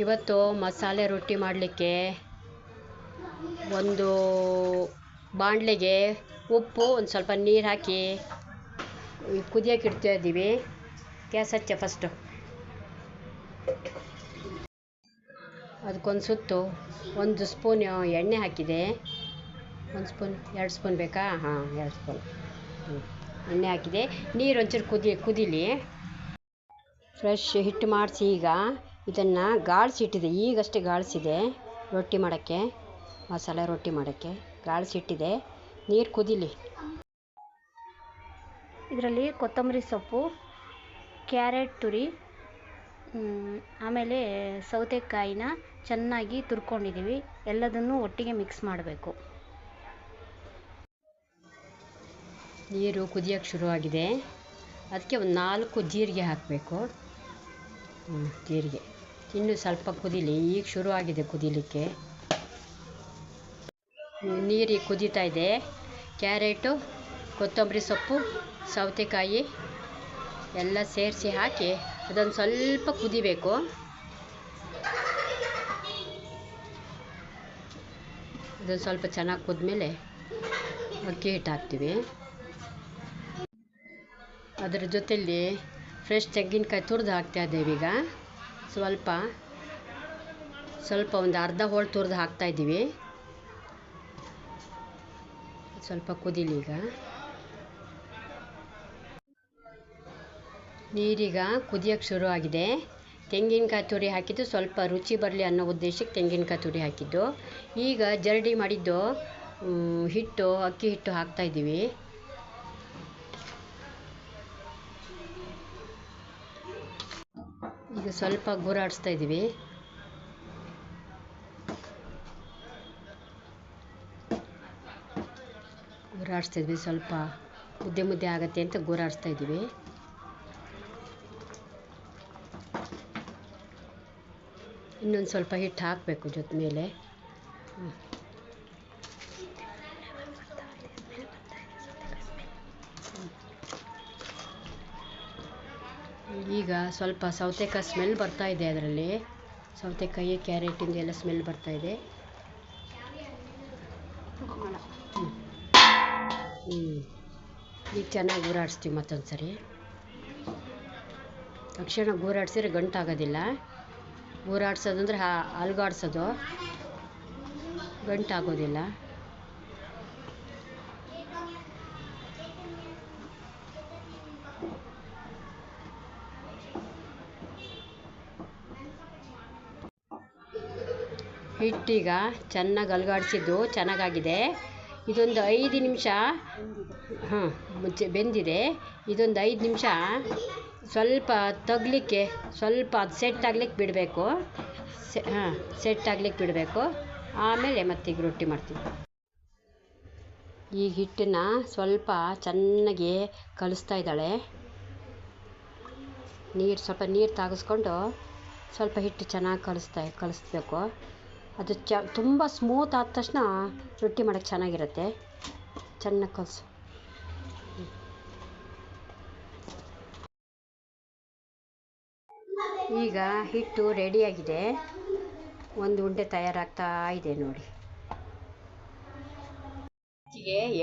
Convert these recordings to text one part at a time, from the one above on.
ಇವತ್ತು ಮಸಾಲೆ ರೊಟ್ಟಿ ಮಾಡಲಿಕ್ಕೆ ಒಂದು ಬಾಣಲೆಗೆ ಉಪ್ಪು ಒಂದು ಸ್ವಲ್ಪ ನೀರು ಹಾಕಿ ಕುದಿಯೋಕೆ ಇಡ್ತಾ ಇದ್ದೀವಿ. ಗ್ಯಾಸ್ ಹಚ್ಚ ಫಸ್ಟು. ಅದಕ್ಕೊಂದು ಸುತ್ತು 1 ಸ್ಪೂನ್ ಎಣ್ಣೆ ಹಾಕಿದೆ. 1 ಸ್ಪೂನ್ 2 ಸ್ಪೂನ್ ಬೇಕಾ? ಹಾಂ, 2 ಸ್ಪೂನ್ ಎಣ್ಣೆ ಹಾಕಿದೆ. ನೀರು ಒಂಚೂರು ಕುದೀಲಿ. ಫ್ರೆಶ್ ಹಿಟ್ಟು ಮಾಡಿಸಿ ಈಗ ಇದನ್ನು ಗಾಳಿಸಿಟ್ಟಿದೆ. ಈಗಷ್ಟೇ ಗಾಳಿಸಿದೆ ರೊಟ್ಟಿ ಮಾಡೋಕ್ಕೆ, ಮಸಾಲೆ ರೊಟ್ಟಿ ಮಾಡೋಕ್ಕೆ ಗಾಳಿಸಿಟ್ಟಿದೆ. ನೀರು ಕುದೀಲಿ. ಇದರಲ್ಲಿ ಕೊತ್ತಂಬರಿ ಸೊಪ್ಪು, ಕ್ಯಾರೆಟ್ ತುರಿ, ಆಮೇಲೆ ಸೌತೆಕಾಯಿನ ಚೆನ್ನಾಗಿ ತುರ್ಕೊಂಡಿದ್ದೀವಿ. ಎಲ್ಲದನ್ನು ಒಟ್ಟಿಗೆ ಮಿಕ್ಸ್ ಮಾಡಬೇಕು. ನೀರು ಕುದಿಯೋಕ್ಕೆ ಶುರುವಾಗಿದೆ. ಅದಕ್ಕೆ ಒಂದು 4 ಜೀರಿಗೆ ಹಾಕಬೇಕು. ಜೀರಿಗೆ ಇನ್ನೂ ಸ್ವಲ್ಪ ಕುದೀಲಿ. ಈಗ ಶುರುವಾಗಿದೆ ಕುದೀಲಿಕ್ಕೆ. ನೀರಿಗೆ ಕುದೀತಾ ಇದೆ. ಕ್ಯಾರೆಟು, ಕೊತ್ತಂಬರಿ ಸೊಪ್ಪು, ಸೌತೆಕಾಯಿ ಎಲ್ಲ ಸೇರಿಸಿ ಹಾಕಿ ಅದೊಂದು ಸ್ವಲ್ಪ ಕುದಿಬೇಕು. ಅದೊಂದು ಸ್ವಲ್ಪ ಚೆನ್ನಾಗಿ ಕುದ್ಮೇಲೆ ಅಕ್ಕಿ ಹಿಟ್ಟು ಹಾಕ್ತೀವಿ. ಅದರ ಜೊತೆಯಲ್ಲಿ ಫ್ರೆಶ್ ತೆಂಗಿನಕಾಯಿ ತುರಿದು ಹಾಕ್ತಾ ಇದ್ದೇವೆ. ಈಗ ಸ್ವಲ್ಪ ಒಂದು ಅರ್ಧ ಹೋಳು ತುರಿದು ಹಾಕ್ತಾಯಿದ್ದೀವಿ. ಸ್ವಲ್ಪ ಕುದೀಲಿ. ಈಗ ನೀರೀಗ ಕುದಿಯೋಕ್ಕೆ ಶುರುವಾಗಿದೆ. ತೆಂಗಿನಕಾಯಿ ತುರಿ ಹಾಕಿದ್ದು ಸ್ವಲ್ಪ ರುಚಿ ಬರಲಿ ಅನ್ನೋ ಉದ್ದೇಶಕ್ಕೆ ತೆಂಗಿನಕಾಯಿ ತುರಿ ಹಾಕಿದ್ದು. ಈಗ ಜರಡಿ ಮಾಡಿದ್ದು ಅಕ್ಕಿ ಹಿಟ್ಟು ಹಾಕ್ತಾಯಿದ್ದೀವಿ. ಈಗ ಸ್ವಲ್ಪ ಗೂರಾಡಿಸ್ತಾ ಇದ್ದೀವಿ. ಸ್ವಲ್ಪ ಮುದ್ದೆ ಆಗುತ್ತೆ ಅಂತ ಗೂರಾಡಿಸ್ತಾ ಇದ್ದೀವಿ. ಇನ್ನೊಂದು ಸ್ವಲ್ಪ ಹಿಟ್ಟು ಹಾಕಬೇಕು ಜೊತೆ ಮೇಲೆ. ಈಗ ಸ್ವಲ್ಪ ಸೌತೆಕಾಯಿ ಸ್ಮೆಲ್ ಬರ್ತಾ ಇದೆ. ಅದರಲ್ಲಿ ಸೌತೆಕಾಯಿ ಕ್ಯಾರೆಟಿಂದ ಎಲ್ಲ ಸ್ಮೆಲ್ ಬರ್ತಾ ಇದೆ. ಈಗ ಚೆನ್ನಾಗಿ ಗೂರಾಡಿಸ್ತೀವಿ. ಮತ್ತೊಂದು ಸರಿ ತಕ್ಷಣ ಗೂರಾಡಿಸಿದ್ರೆ ಗಂಟಾಗೋದಿಲ್ಲ. ಗೂರಾಡಿಸೋದಂದ್ರೆ ಅಲುಗಾಡಿಸೋದು, ಗಂಟಾಗೋದಿಲ್ಲ. ಹಿಟ್ಟೀಗ ಚೆನ್ನಾಗಿ ಅಲುಗಾಡಿಸಿದ್ದು ಚೆನ್ನಾಗಾಗಿದೆ. ಇದೊಂದು 5 ನಿಮಿಷ ಬೆಂದಿದೆ. ಇದೊಂದು 5 ನಿಮಿಷ ಸ್ವಲ್ಪ ತಗಲಿಕ್ಕೆ, ಸ್ವಲ್ಪ ಅದು ಸೆಟ್ ಆಗ್ಲಿಕ್ಕೆ ಬಿಡಬೇಕು. ಸೆಟ್ ಆಗ್ಲಿಕ್ಕೆ ಬಿಡಬೇಕು. ಆಮೇಲೆ ಮತ್ತೀಗ ರೊಟ್ಟಿ ಮಾಡ್ತೀವಿ. ಈ ಹಿಟ್ಟನ್ನು ಸ್ವಲ್ಪ ಚೆನ್ನಾಗಿ ಕಲಿಸ್ತಾ ಇದ್ದಾಳೆ. ಸ್ವಲ್ಪ ನೀರು ತಾಗಿಸ್ಕೊಂಡು ಸ್ವಲ್ಪ ಹಿಟ್ಟು ಚೆನ್ನಾಗಿ ಕಲಿಸ್ಬೇಕು. ಅದು ತುಂಬ ಸ್ಮೂತ್ ಆದ ತಕ್ಷಣ ರೊಟ್ಟಿ ಮಾಡೋಕ್ಕೆ ಚೆನ್ನಾಗಿರುತ್ತೆ. ಚೆನ್ನಾಗಿ ಕಲಿಸು. ಈಗ ಹಿಟ್ಟು ರೆಡಿಯಾಗಿದೆ. ಒಂದು ಉಂಡೆ ತಯಾರಾಗ್ತಾ ಇದೆ ನೋಡಿ.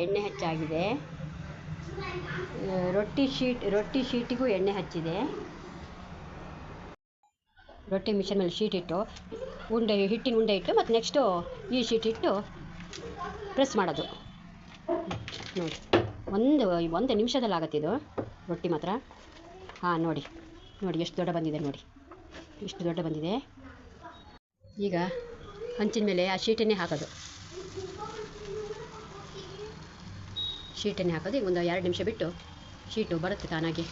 ಎಣ್ಣೆ ಹಚ್ಚಾಗಿದೆ. ರೊಟ್ಟಿ ಶೀಟಿಗೂ ಎಣ್ಣೆ ಹಚ್ಚಿದೆ. ರೊಟ್ಟಿ ಮಿಷನ್ ಮೇಲೆ ಶೀಟ್ ಇಟ್ಟು ಹಿಟ್ಟಿನ ಉಂಡೆ ಇಟ್ಟು ಮತ್ತು ನೆಕ್ಸ್ಟು ಈ ಶೀಟ್ ಇಟ್ಟು ಪ್ರೆಸ್ ಮಾಡೋದು ನೋಡಿ. ಒಂದು ನಿಮಿಷದಲ್ಲಿ ಆಗುತ್ತಿದ್ದು ರೊಟ್ಟಿ ಮಾತ್ರ. ನೋಡಿ ಎಷ್ಟು ದೊಡ್ಡ ಬಂದಿದೆ ನೋಡಿ. ಇಷ್ಟು ದೊಡ್ಡ ಬಂದಿದೆ. ಈಗ ಹಂಚಿನ ಮೇಲೆ ಆ ಶೀಟನ್ನೇ ಹಾಕೋದು. ಈಗ ಒಂದು 2 ನಿಮಿಷ ಬಿಟ್ಟು ಶೀಟು ಬರುತ್ತೆ ತಾನಾಗಿ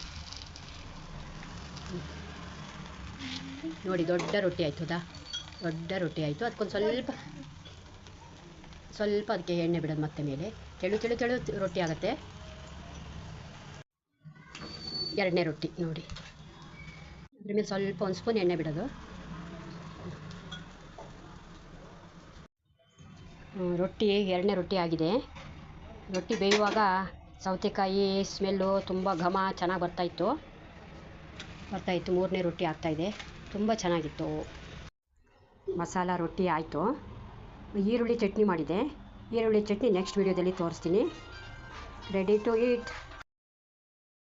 ನೋಡಿ. ದೊಡ್ಡ ರೊಟ್ಟಿ ಆಯಿತು. ಅದಕ್ಕೊಂದು ಸ್ವಲ್ಪ ಅದಕ್ಕೆ ಎಣ್ಣೆ ಬಿಡೋದು. ಮತ್ತೆ ಮೇಲೆ ತೆಳು ರೊಟ್ಟಿ ಆಗುತ್ತೆ. 2ನೇ ರೊಟ್ಟಿ ನೋಡಿ. ಅದ್ರ ಮೇಲೆ ಸ್ವಲ್ಪ 1 ಸ್ಪೂನ್ ಎಣ್ಣೆ ಬಿಡೋದು. ರೊಟ್ಟಿ 2ನೇ ರೊಟ್ಟಿ ಆಗಿದೆ. ರೊಟ್ಟಿ ಬೇಯುವಾಗ ಸೌತೆಕಾಯಿ ಸ್ಮೆಲ್ಲು ತುಂಬ ಘಮ ಚೆನ್ನಾಗಿ ಬರ್ತಾಯಿತ್ತು. ಬರ್ತಾಯಿತ್ತು. 3ನೇ ರೊಟ್ಟಿ ಆಗ್ತಾಯಿದೆ. ತುಂಬ ಚೆನ್ನಾಗಿತ್ತು. ಮಸಾಲ ರೊಟ್ಟಿ ಆಯಿತು. ಈರುಳ್ಳಿ ಚಟ್ನಿ ಮಾಡಿದೆ. ಈರುಳ್ಳಿ ಚಟ್ನಿ ನೆಕ್ಸ್ಟ್ ವೀಡಿಯೋದಲ್ಲಿ ತೋರಿಸ್ತೀನಿ. Ready to heat.